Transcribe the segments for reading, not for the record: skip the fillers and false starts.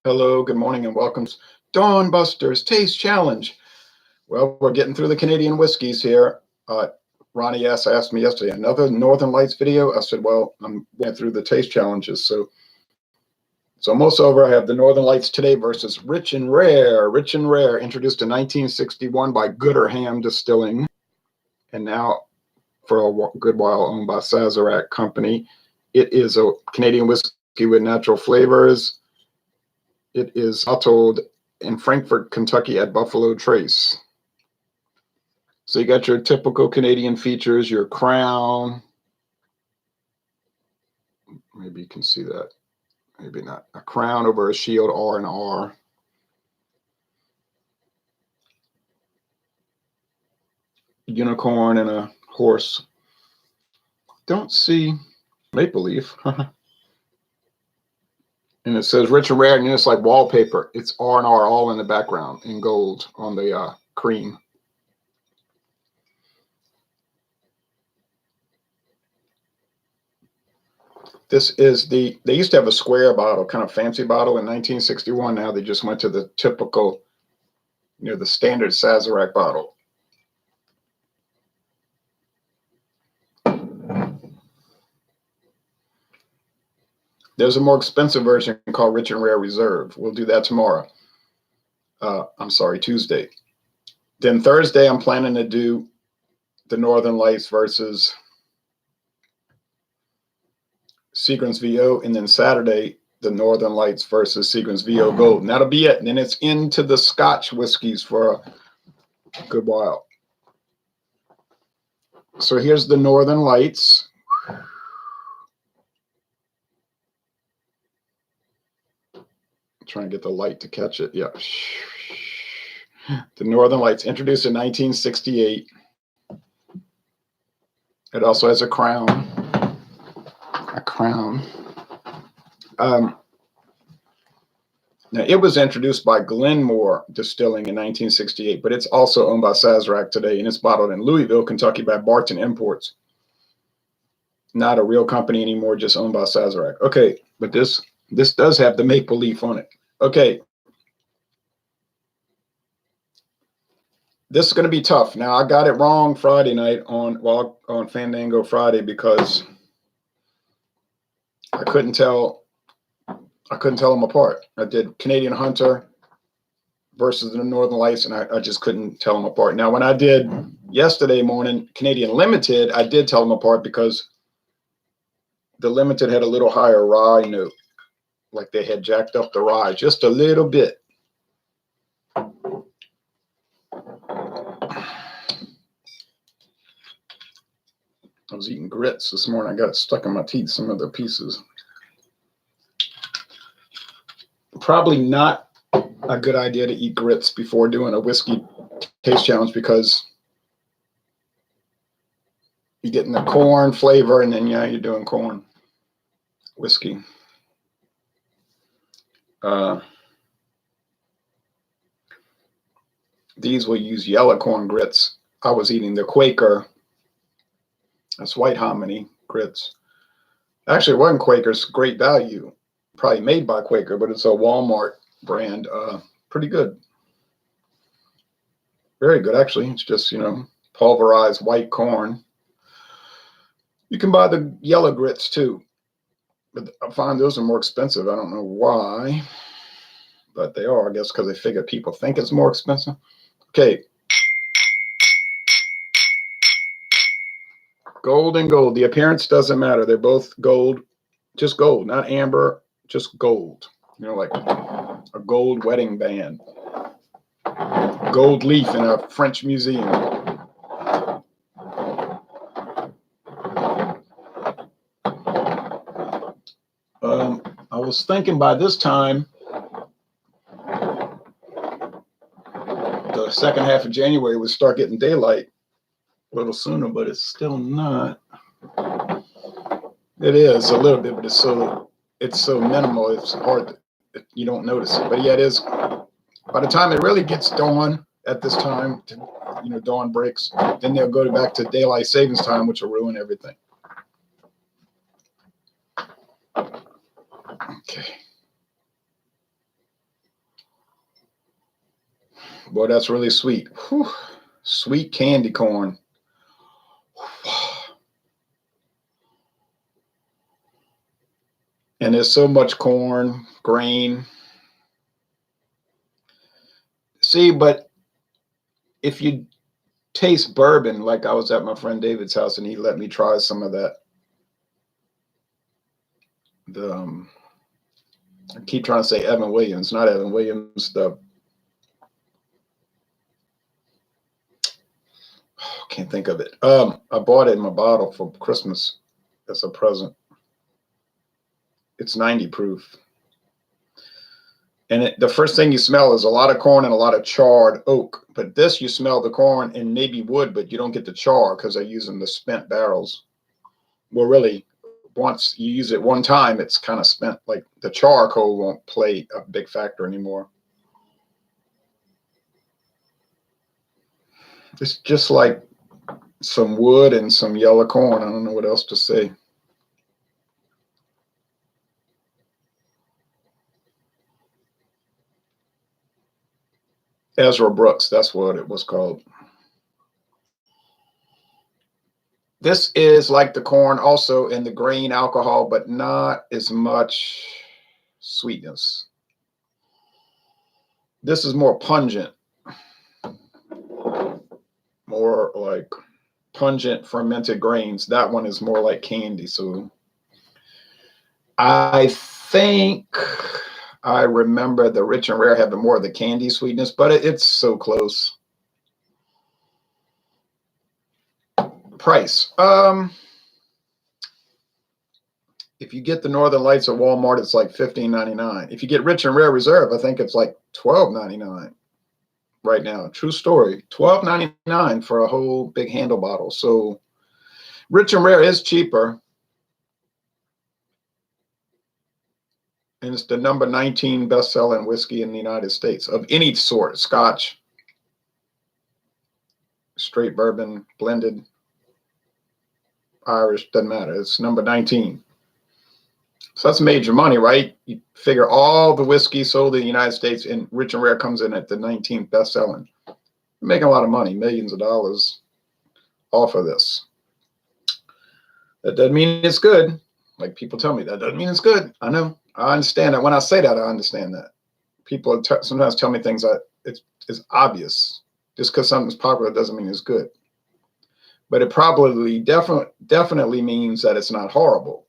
Hello, good morning, and welcome to Dawn Busters Taste Challenge. Well, we're getting through the Canadian whiskeys here. Ronnie asked me yesterday, another Northern Lights video? I said, well, I'm going through the taste challenges, so it's almost over. I have the Northern Lights today versus Rich and Rare. Rich and Rare, introduced in 1961 by Gooderham Distilling, and now for a good while owned by Sazerac Company. It is a Canadian whiskey with natural flavors. It is bottled in Frankfort, Kentucky at Buffalo Trace. So you got your typical Canadian features, your crown. Maybe you can see that. Maybe not. A crown over a shield, R and R. Unicorn and a horse. Don't see maple leaf. And it says Rich and Rare, and it's like wallpaper. It's R and R all in the background in gold on the cream. This is they used to have a square bottle, kind of fancy bottle in 1961. Now they just went to the typical, the standard Sazerac bottle. There's a more expensive version called Rich and Rare Reserve. We'll do that tomorrow. I'm sorry, Tuesday. Then Thursday, I'm planning to do the Northern Lights versus Seagram's VO. And then Saturday, the Northern Lights versus Seagram's VO Gold. And that'll be it. And then it's into the Scotch whiskeys for a good while. So here's the Northern Lights. Trying to get the light to catch it. Yeah. The Northern Lights, introduced in 1968. It also has a crown. Now, it was introduced by Glenmore Distilling in 1968, but it's also owned by Sazerac today, and it's bottled in Louisville, Kentucky by Barton Imports. Not a real company anymore, just owned by Sazerac. Okay, but this does have the maple leaf on it. Okay. This is going to be tough. Now, I got it wrong Friday night on Fandango Friday because I couldn't tell them apart. I did Canadian Hunter versus the Northern Lights, and I just couldn't tell them apart. Now, when I did yesterday morning Canadian Limited, I did tell them apart because the Limited had a little higher rye note. Like they had jacked up the rye just a little bit. I was eating grits this morning. I got stuck in my teeth, some of the pieces. Probably not a good idea to eat grits before doing a whiskey taste challenge because you're getting the corn flavor and then, you're doing corn whiskey. These will use yellow corn grits. I was eating the Quaker. That's white hominy grits. Actually, it wasn't Quaker's Great Value. Probably made by Quaker, but it's a Walmart brand. Pretty good. Very good, actually. It's just, pulverized white corn. You can buy the yellow grits too. But I find those are more expensive. I don't know why, but they are, I guess, because they figure people think it's more expensive. Okay. Gold and gold. The appearance doesn't matter. They're both gold, just gold, not amber, just gold. Like a gold wedding band. Gold leaf in a French museum. I was thinking by this time, the second half of January would start getting daylight a little sooner, but it's still not. It is a little bit, but it's so minimal. It's hard. You don't notice it, but yeah, it is. By the time it really gets dawn at this time, dawn breaks, then they'll go back to daylight savings time, which will ruin everything. Okay. Boy, that's really sweet. Whew. Sweet candy corn. And there's so much corn, grain. See, but if you taste bourbon, like I was at my friend David's house and he let me try some of that. I keep trying to say Evan Williams, not Evan Williams. Can't think of it. I bought it in my bottle for Christmas as a present. It's 90 proof. And the first thing you smell is a lot of corn and a lot of charred oak. But this, you smell the corn and maybe wood, but you don't get the char because they're using the spent barrels. Well, really, once you use it one time, it's kind of spent. Like the charcoal won't play a big factor anymore. It's just like some wood and some yellow corn. I don't know what else to say. Ezra Brooks, that's what it was called. This is like the corn, also in the grain alcohol, but not as much sweetness. This is more pungent, more like pungent fermented grains. That one is more like candy. So I think I remember the Rich and Rare having more of the candy sweetness, but it's so close. Price. If you get the Northern Lights at Walmart, it's like $15.99. If you get Rich and Rare Reserve, I think it's like $12.99 right now. True story. $12.99 for a whole big handle bottle. So Rich and Rare is cheaper. And it's the number 19 best-selling whiskey in the United States of any sort. Scotch, straight bourbon, blended, Irish, doesn't matter. It's number 19. So that's major money, right? You figure all the whiskey sold in the United States and Rich and Rare comes in at the 19th best-selling. You're making a lot of money, millions of dollars off of this. That doesn't mean it's good. Like people tell me, that doesn't mean it's good. I know. I understand that. When I say that, I understand that. People sometimes tell me things that it's obvious. Just because something's popular doesn't mean it's good. But it probably definitely means that it's not horrible.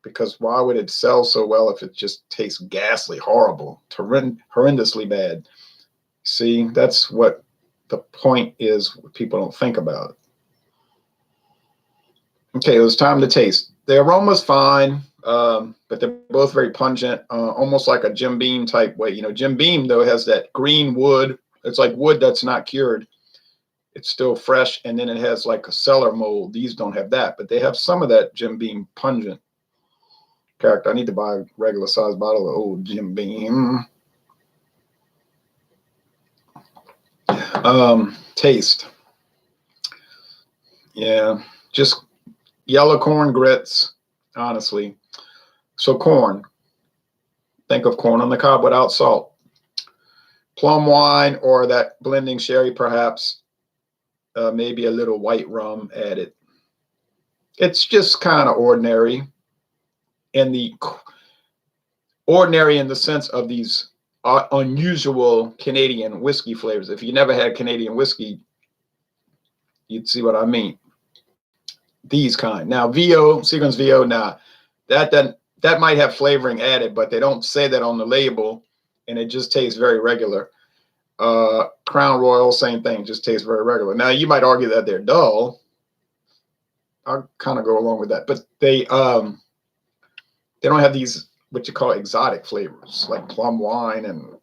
Because why would it sell so well if it just tastes ghastly, horrible, horrendously bad? See, that's what the point is. People don't think about it. Okay, it was time to taste. The aroma's fine, but they're both very pungent, almost like a Jim Beam type way. You know, Jim Beam, though, has that green wood. It's like wood that's not cured. It's still fresh, and then it has like a cellar mold. These don't have that, but they have some of that Jim Beam pungent character. I need to buy a regular size bottle of old Jim Beam. Taste. Yeah, just yellow corn grits, honestly. So corn. Think of corn on the cob without salt. Plum wine or that blending sherry, perhaps. Maybe a little white rum added. It's just kind of ordinary. In the ordinary in the sense of these unusual Canadian whiskey flavors. If you never had Canadian whiskey, you'd see what I mean. These kind. Now, VO, Seagram's VO, nah, that might have flavoring added, but they don't say that on the label, and it just tastes very regular. Crown Royal, same thing, just tastes very regular. Now, you might argue that they're dull. I'll kind of go along with that, but they don't have these what you call exotic flavors like plum wine and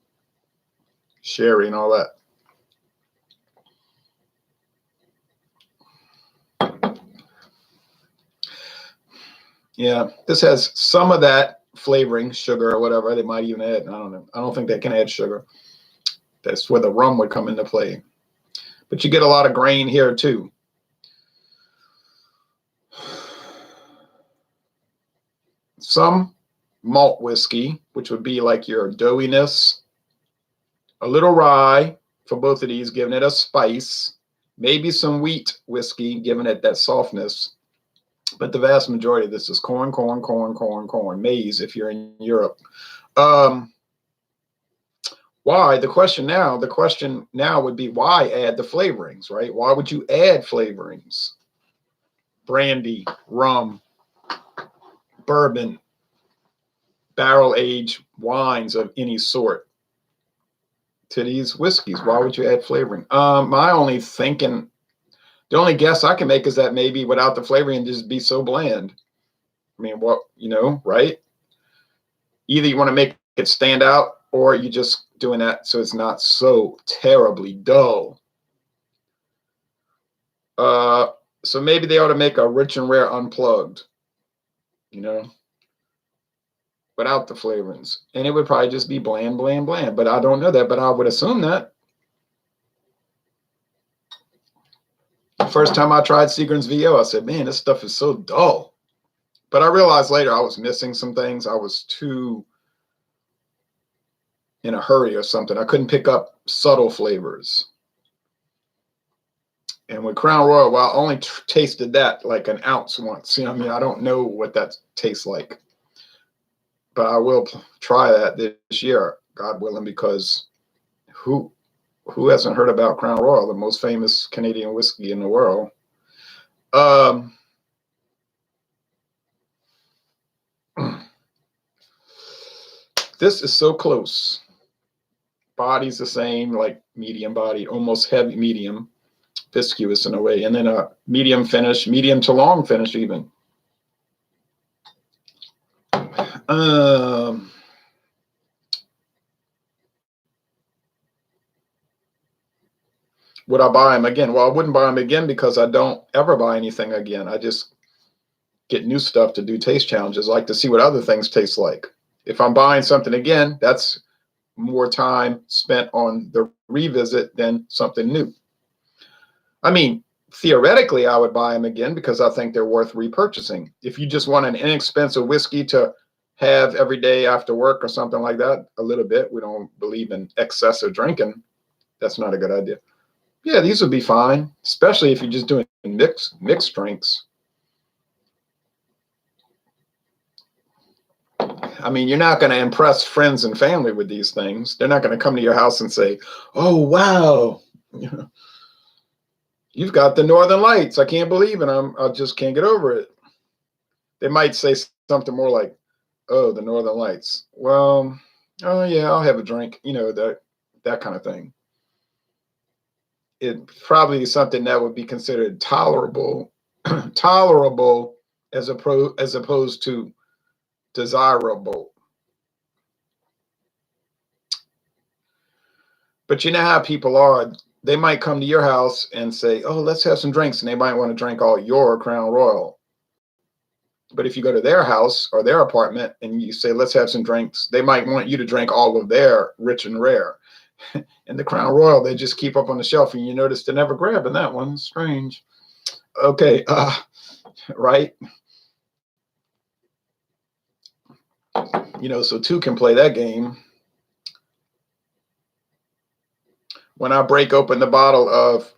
sherry and all that. Yeah, this has some of that flavoring, sugar or whatever they might even add. I don't know. I don't think they can add sugar. That's where the rum would come into play. But you get a lot of grain here too. Some malt whiskey, which would be like your doughiness, A little rye for both of these, giving it a spice. Maybe some wheat whiskey, giving it that softness. But the vast majority of this is corn, corn, corn, corn, corn, maize if you're in Europe. Why? The question now would be, why add the flavorings, right? Why would you add flavorings? Brandy, rum, bourbon, barrel-aged wines of any sort to these whiskeys. Why would you add flavoring? My only thinking, the only guess I can make is that maybe without the flavoring, it'd just be so bland. I mean, what, right? Either you want to make it stand out, or you just doing that so it's not so terribly dull. So maybe they ought to make a rich and rare unplugged, without the flavorings. And it would probably just be bland, bland, bland. But I don't know that, but I would assume that. The first time I tried Seagram's VO, I said, man, this stuff is so dull. But I realized later I was missing some things. I was too in a hurry or something. I couldn't pick up subtle flavors. And with Crown Royal, well, I only tasted that like an ounce once. I mean, I don't know what that tastes like. But I will try that this year, God willing, because who hasn't heard about Crown Royal, the most famous Canadian whiskey in the world? This is so close. Body's the same, like medium body, almost heavy medium, viscous in a way, and then a medium finish, medium to long finish even. Would I buy them again? Well, I wouldn't buy them again because I don't ever buy anything again. I just get new stuff to do taste challenges, like to see what other things taste like. If I'm buying something again, that's more time spent on the revisit than something new. I mean, theoretically, I would buy them again because I think they're worth repurchasing. If you just want an inexpensive whiskey to have every day after work or something like that, a little bit, we don't believe in excessive drinking. That's not a good idea. Yeah, these would be fine, especially if you're just doing mixed drinks. I mean, you're not going to impress friends and family with these things. They're not going to come to your house and say, oh, wow, you've got the Northern Lights. I can't believe it. I just can't get over it. They might say something more like, oh, the Northern Lights. Well, oh, yeah, I'll have a drink, that kind of thing. It probably is something that would be considered tolerable as opposed to desirable. But you know how people are. They might come to your house and say, oh, let's have some drinks. And they might want to drink all your Crown Royal. But if you go to their house or their apartment and you say, let's have some drinks, they might want you to drink all of their rich and rare. And the Crown Royal, they just keep up on the shelf, and you notice they're never grabbing that one. Strange. Okay, right? So two can play that game. When I break open the bottle of,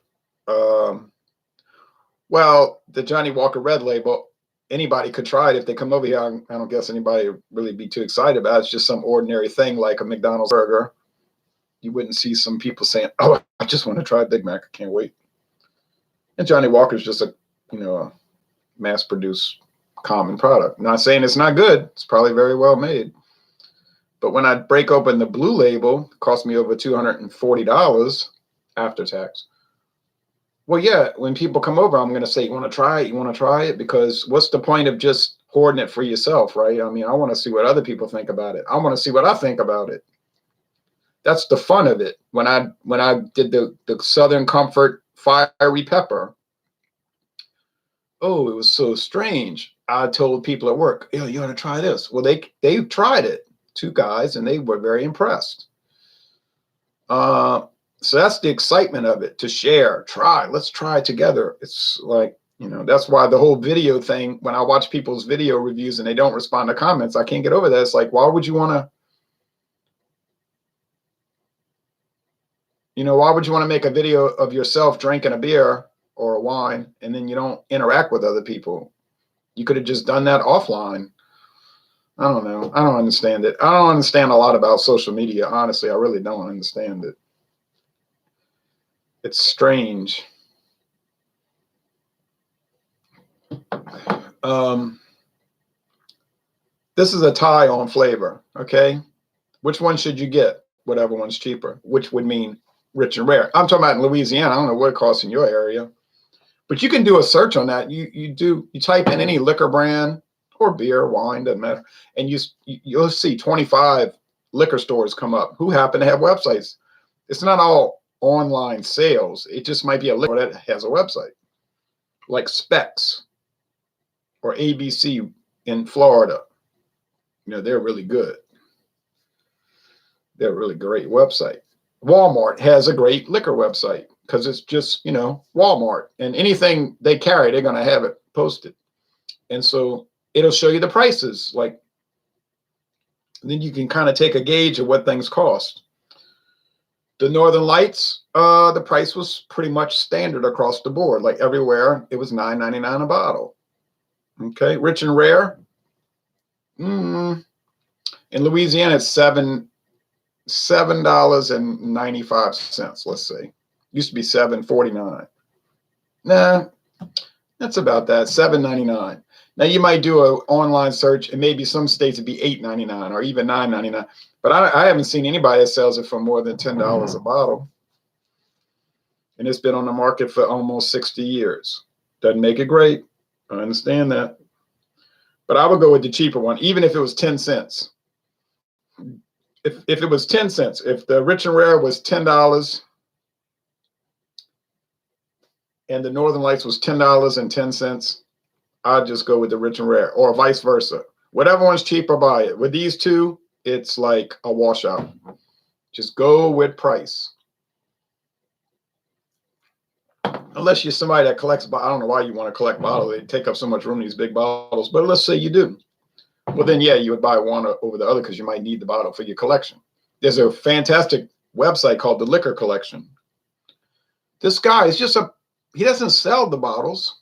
the Johnny Walker Red Label, anybody could try it if they come over here. I don't guess anybody would really be too excited about it. It's just some ordinary thing like a McDonald's burger. You wouldn't see some people saying, oh, I just want to try Big Mac. I can't wait. And Johnny Walker's just a mass-produced common product. Not saying it's not good. It's probably very well made. But when I break open the blue label, it cost me over $240 after tax. Well, yeah, when people come over, I'm going to say, you want to try it? You want to try it? Because what's the point of just hoarding it for yourself, right? I mean, I want to see what other people think about it. I want to see what I think about it. That's the fun of it. When I did the Southern Comfort Fiery Pepper, oh, it was so strange. I told people at work, yo, you ought to try this. Well, they tried it, two guys, and they were very impressed. So that's the excitement of it, to share, let's try together. It's like, that's why the whole video thing, when I watch people's video reviews and they don't respond to comments, I can't get over that. It's like, why would you want to You know, why would you want to make a video of yourself drinking a beer or a wine and then you don't interact with other people? You could have just done that offline. I don't know. I don't understand it. I don't understand a lot about social media. Honestly, I really don't understand it. It's strange. This is a tie on flavor. Okay. Which one should you get? Whatever one's cheaper, which would mean rich and rare. I'm talking about in Louisiana. I don't know what it costs in your area, but you can do a search on that. You type in any liquor brand or beer, wine, doesn't matter, and you'll see 25 liquor stores come up who happen to have websites. It's not all online sales. It just might be a liquor that has a website, like Specs or ABC in Florida. You know, they're really good. They're a really great website. Walmart has a great liquor website because it's just, you know, Walmart, and anything they carry, they're going to have it posted. And so it'll show you the prices. Like, then you can kind of take a gauge of what things cost. The Northern Lights, the price was pretty much standard across the board. Like everywhere, it was $9.99 a bottle. Okay, Rich and Rare. In Louisiana, it's $7.95. Let's say used to be $7.49. Nah, that's about that. $7.99. Now you might do an online search, and maybe some states it'd be $8.99 or even $9.99. But I haven't seen anybody that sells it for more than $10 a bottle, and it's been on the market for almost 60 years. Doesn't make it great. I understand that, but I would go with the cheaper one, even if it was 10 cents. If it was 10 cents, if the Rich and Rare was $10 and the Northern Lights was $10.10, I'd just go with the Rich and Rare, or vice versa. Whatever one's cheaper, buy it. With these two, it's like a washout. Just go with price. Unless you're somebody that collects, I don't know why you want to collect bottles. They take up so much room, these big bottles. But let's say you do. Well, then, yeah, you would buy one over the other because you might need the bottle for your collection. There's a fantastic website called The Liquor Collection. This guy is he doesn't sell the bottles.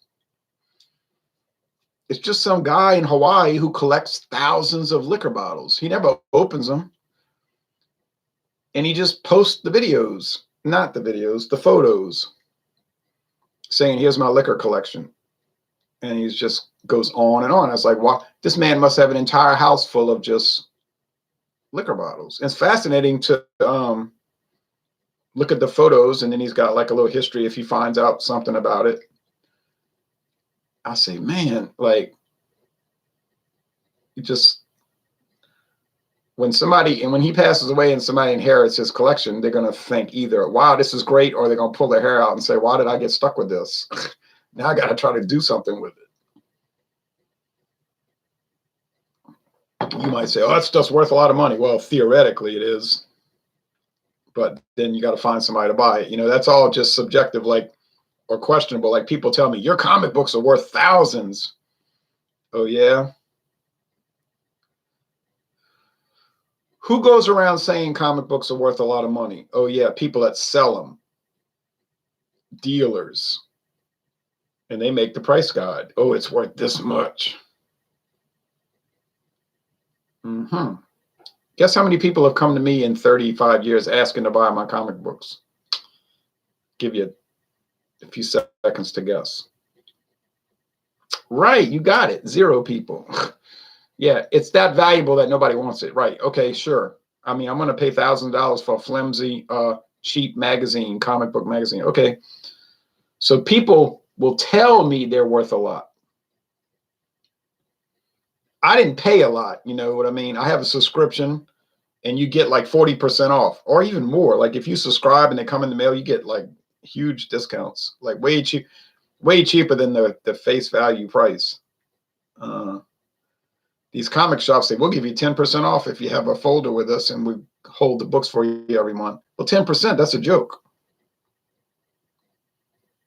It's just some guy in Hawaii who collects thousands of liquor bottles. He never opens them. And he just posts the videos, not the videos, the photos, saying, here's my liquor collection. And he just goes on and on. I was like, wow, this man must have an entire house full of just liquor bottles. It's fascinating to look at the photos, and then he's got like a little history if he finds out something about it. I say, man, like, you just, when he passes away and somebody inherits his collection, they're going to think either, wow, this is great, or they're going to pull their hair out and say, why did I get stuck with this? Now I got to try to do something with it. You might say, oh, that stuff's worth a lot of money. Well, theoretically it is, but then you got to find somebody to buy it. You know, that's all just subjective, like, or questionable. Like, people tell me your comic books are worth thousands. Oh yeah. Who goes around saying comic books are worth a lot of money? Oh yeah, people that sell them, dealers, and they make the price guide. Oh, it's worth this much. Guess how many people have come to me in 35 years asking to buy my comic books? Give you a few seconds to guess. Right, you got it. 0 people. Yeah, it's that valuable that nobody wants it. Right. Okay, sure. I mean, I'm going to pay $1,000 for a flimsy, cheap magazine, comic book magazine. Okay. So people will tell me they're worth a lot. I didn't pay a lot. You know what I mean? I have a subscription, and you get like 40% off or even more. Like, if you subscribe and they come in the mail, you get like huge discounts, like way cheaper than the face value price. These comic shops say, we'll give you 10% off if you have a folder with us and we hold the books for you every month. Well, 10%, that's a joke.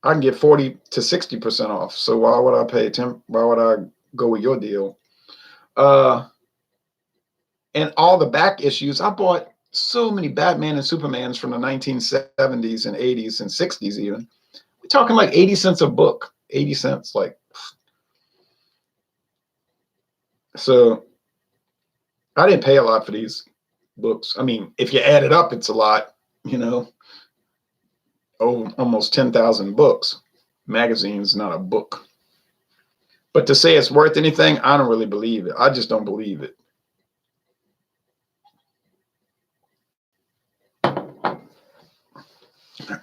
I can get 40 to 60% off. So why would I pay 10? Why would I go with your deal? And all the back issues, I bought So many Batman and Supermans from the 1970s and 80s and 60s even. We're talking like 80 cents a book. 80 cents, like. So I didn't pay a lot for these books. I mean, if you add it up, it's a lot, you know. Oh, almost 10,000 books. Magazine's not a book. But to say it's worth anything, I don't really believe it. I just don't believe it.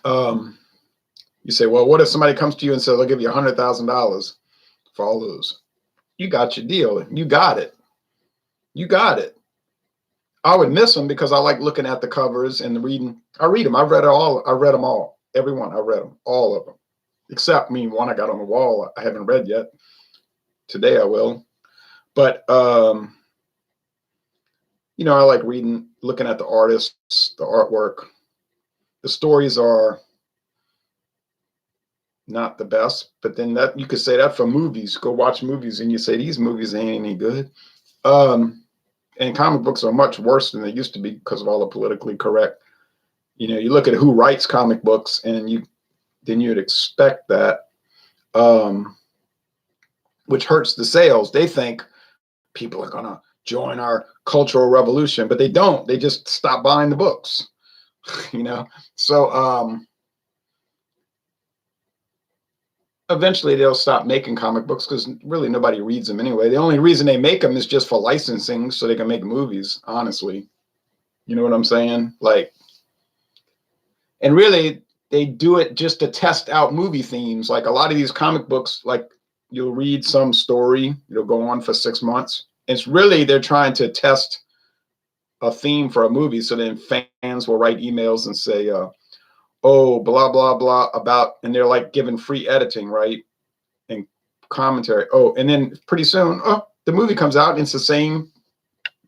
You say, well, what if somebody comes to you and says, I'll give you $100,000 for all those? You got your deal. You got it. You got it. I would miss them because I like looking at the covers and reading. I read them. I've read it all. I read them all. Every one. I read them. All of them. Except one I got on the wall I haven't read yet. Today I will. But, I like reading, looking at the artists, the artwork. The stories are not the best, but then that you could say that for movies. Go watch movies and you say these movies ain't any good. And comic books are much worse than they used to be because of all the politically correct. You look at who writes comic books, and you'd expect that, which hurts the sales. They think people are gonna join our cultural revolution, but they don't. They just stop buying the books. So eventually they'll stop making comic books because really nobody reads them anyway. The only reason they make them is just for licensing so they can make movies, honestly. You know what I'm saying? And really they do it just to test out movie themes. Like a lot of these comic books, like you'll read some story, it'll go on for 6 months. It's really, they're trying to test a theme for a movie. So then fans will write emails and say, oh, blah, blah, blah about, and they're like giving free editing, right? And commentary. Oh, and then pretty soon, the movie comes out and it's the same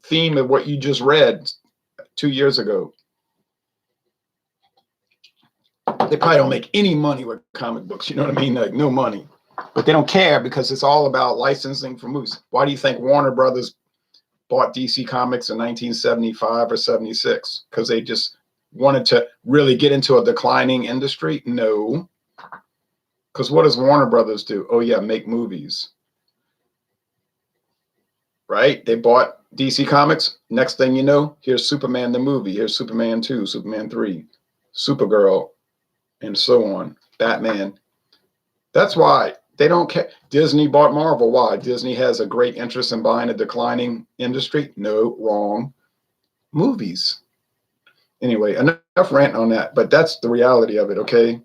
theme of what you just read 2 years ago. They probably don't make any money with comic books. You know what I mean? Like no money, but they don't care because it's all about licensing for movies. Why do you think Warner Brothers bought DC Comics in 1975 or 76? Because they just wanted to really get into a declining industry? No. Because what does Warner Brothers do? Oh, yeah, make movies. Right? They bought DC Comics. Next thing you know, here's Superman the movie. Here's Superman 2, Superman 3, Supergirl, and so on. Batman. That's why they don't care. Disney bought Marvel. Why? Disney has a great interest in buying a declining industry? No, wrong. Movies. Anyway, enough ranting on that, but that's the reality of it, okay?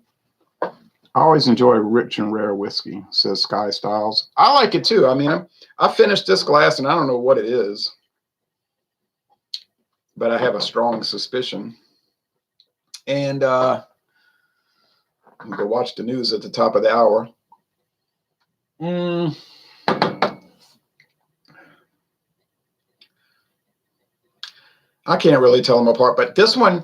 I always enjoy rich and rare whiskey, says Sky Styles. I like it too. I mean, I finished this glass and I don't know what it is, but I have a strong suspicion. And I'm going to watch the news at the top of the hour. I can't really tell them apart, but this one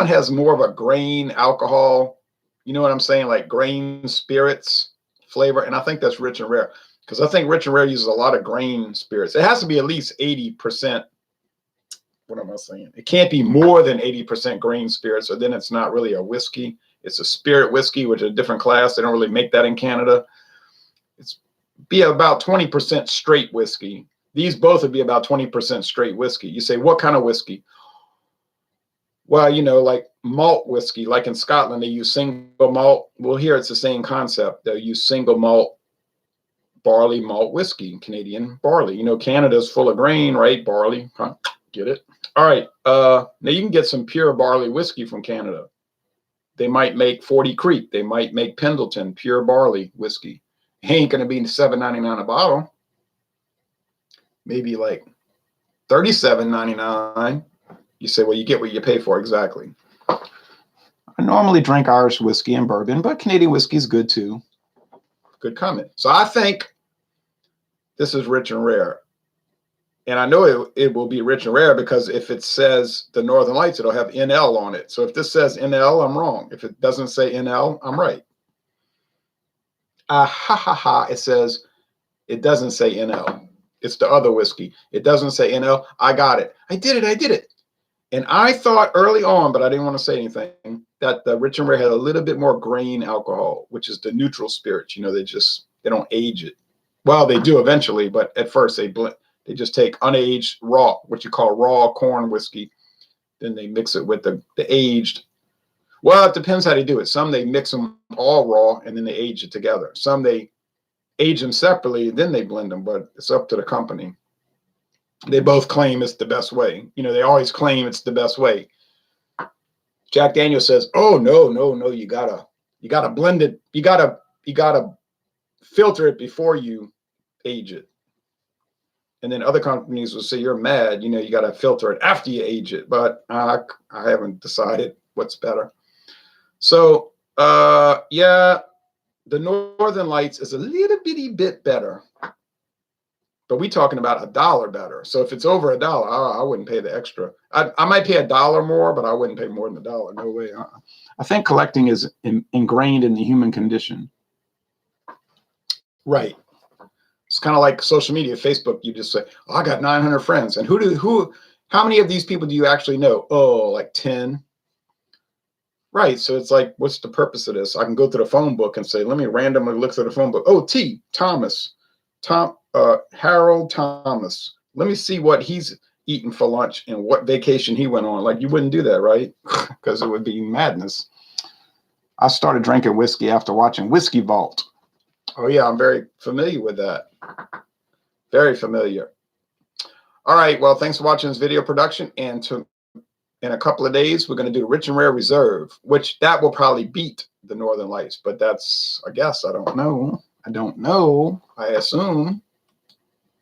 has more of a grain alcohol. You know what I'm saying? Like grain spirits flavor. And I think that's rich and rare because I think rich and rare uses a lot of grain spirits. It has to be at least 80%. What am I saying? It can't be more than 80% grain spirits, or then it's not really a whiskey. It's a spirit whiskey, which is a different class. They don't really make that in Canada. It's be about 20% straight whiskey. These both would be about 20% straight whiskey. You say, what kind of whiskey? Well, like malt whiskey, like in Scotland, they use single malt. Well, here it's the same concept. They'll use single malt barley malt whiskey, Canadian barley. Canada's full of grain, right? Barley, huh? Get it? All right. Now you can get some pure barley whiskey from Canada. They might make 40 Creek. They might make Pendleton, pure barley whiskey. It ain't going to be $7.99 a bottle. Maybe like $37.99. You say, well, you get what you pay for. Exactly. I normally drink Irish whiskey and bourbon, but Canadian whiskey is good too. Good comment. So I think this is rich and rare. And I know it will be rich and rare because if it says the Northern Lights, it'll have NL on it. So if this says NL, I'm wrong. If it doesn't say NL, I'm right. It says it doesn't say NL. It's the other whiskey. It doesn't say NL. I got it. I did it. And I thought early on, but I didn't want to say anything, that the rich and rare had a little bit more grain alcohol, which is the neutral spirits. You know, they don't age it. Well, they do eventually, but at first they just take unaged raw, what you call raw corn whiskey. Then they mix it with the aged. Well, it depends how they do it. Some they mix them all raw and then they age it together. Some they age them separately, then they blend them, but it's up to the company. They both claim it's the best way. You know, they always claim it's the best way. Jack Daniel says, "Oh no, no, no! You gotta blend it. You gotta filter it before you age it." And then other companies will say, "You're mad. You know, you gotta filter it after you age it." But I haven't decided what's better. So, yeah, the Northern Lights is a little bitty bit better. But we talking about $1 better. So if it's over $1, I wouldn't pay the extra. I might pay $1 more, but I wouldn't pay more than $1. No way. I think collecting is ingrained in the human condition. Right. It's kind of like social media, Facebook. You just say, "Oh, I got 900 friends," and how many of these people do you actually know? Oh, like 10. Right. So it's like, what's the purpose of this? I can go to the phone book and say, let me randomly look through the phone book. Oh, Harold Thomas. Let me see what he's eating for lunch and what vacation he went on. Like, you wouldn't do that, right? Because it would be madness. I started drinking whiskey after watching Whiskey Vault. Oh yeah, I'm very familiar with that. Very familiar. All right. Well, thanks for watching this video production. And in a couple of days, we're going to do Rich and Rare Reserve, which that will probably beat the Northern Lights. But that's, I guess, I don't know. I assume.